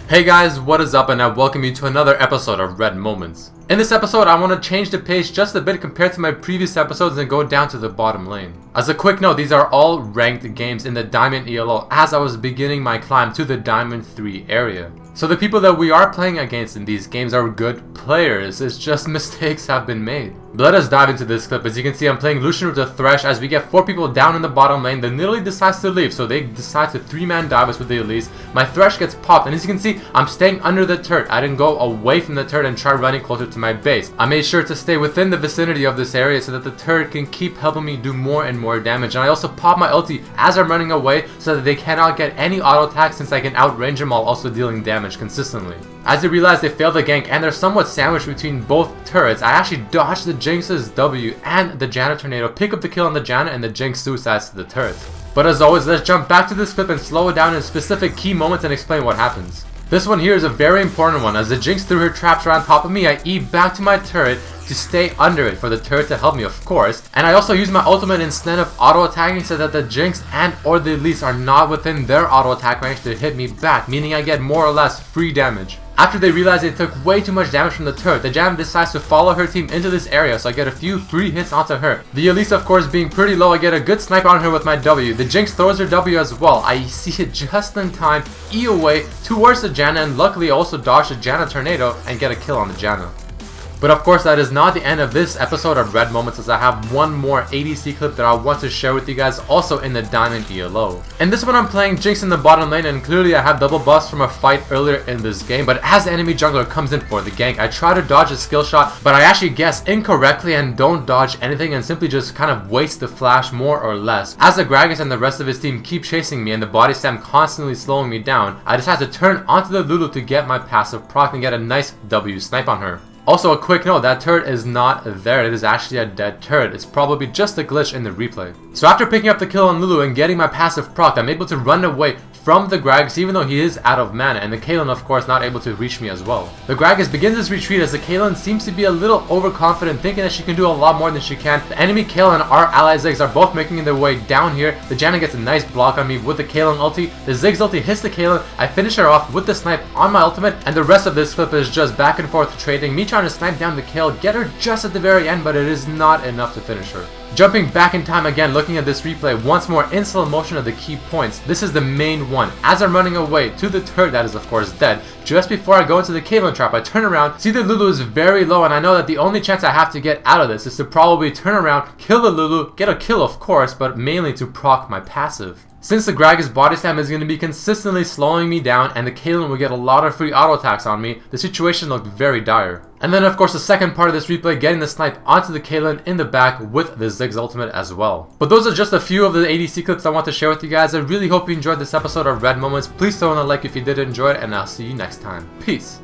Hey guys, what is up, and I welcome you to another episode of Red Moments. In this episode, I want to change the pace just a bit compared to my previous episodes and go down to the bottom lane. As a quick note, these are all ranked games in the Diamond ELO as I was beginning my climb to the Diamond 3 area. So the people that we are playing against in these games are good players, it's just mistakes have been made. But let us dive into this clip. As you can see, I'm playing Lucian with the Thresh as we get 4 people down in the bottom lane. The Nidalee decides to leave, so they decide to 3-man dive us with the Elise. My Thresh gets popped, and as you can see, I'm staying under the turret. I didn't go away from the turret and try running closer to my base. I made sure to stay within the vicinity of this area so that the turret can keep helping me do more and more damage. And I also pop my ulti as I'm running away so that they cannot get any auto attack since I can outrange them while also dealing damage consistently. As they realize they failed the gank and they're somewhat sandwiched between both turrets, I actually dodge the Jinx's W and the Janna tornado, pick up the kill on the Janna, and the Jinx suicides to the turret. But as always, let's jump back to this clip and slow it down in specific key moments and explain what happens. This one here is a very important one. As the Jinx threw her traps around top of me, I E back to my turret to stay under it for the turret to help me, of course. And I also use my ultimate instead of auto attacking so that the Jinx and or the Elise are not within their auto attack range to hit me back, meaning I get more or less free damage. After they realize they took way too much damage from the turret, the Janna decides to follow her team into this area, so I get a few free hits onto her. The Elise, of course, being pretty low, I get a good snipe on her with my W. The Jinx throws her W as well. I see it just in time, E away towards the Janna, and luckily also dodge the Janna tornado and get a kill on the Janna. But of course, that is not the end of this episode of Red Moments, as I have one more ADC clip that I want to share with you guys, also in the Diamond ELO. And this one I'm playing Jinx in the bottom lane, and clearly I have double buffs from a fight earlier in this game. But as the enemy jungler comes in for the gank, I try to dodge a skill shot, but I actually guess incorrectly and don't dodge anything and simply just kind of waste the flash more or less. As the Gragas and the rest of his team keep chasing me and the body slam constantly slowing me down, I decide to turn onto the Lulu to get my passive proc and get a nice W snipe on her. Also, a quick note, that turret is not there, it is actually a dead turret. It's probably just a glitch in the replay. So after picking up the kill on Lulu and getting my passive proc, I'm able to run away from the Gragas even though he is out of mana, and the Caitlyn of course not able to reach me as well. The Gragas begins his retreat as the Caitlyn seems to be a little overconfident, thinking that she can do a lot more than she can. The enemy Caitlyn and our ally Ziggs are both making their way down here. The Janna gets a nice block on me with the Caitlyn ulti. The Ziggs ulti hits the Caitlyn. I finish her off with the snipe on my ultimate, and the rest of this clip is just back and forth trading, me trying to snipe down the kill, get her just at the very end, but it is not enough to finish her. Jumping back in time again, looking at this replay once more in slow motion of the key points. This is the main one. As I'm running away to the turret that is of course dead, just before I go into the Caitlyn trap, I turn around, see the Lulu is very low, and I know that the only chance I have to get out of this is to probably turn around, kill the Lulu, get a kill of course, but mainly to proc my passive. Since the Gragas body slam is going to be consistently slowing me down and the Caitlyn will get a lot of free auto attacks on me, the situation looked very dire. And then of course the second part of this replay, getting the snipe onto the Caitlyn in the back with the Ziggs ultimate as well. But those are just a few of the ADC clips I want to share with you guys. I really hope you enjoyed this episode of Red Moments. Please throw in a like if you did enjoy it, and I'll see you next time. Peace!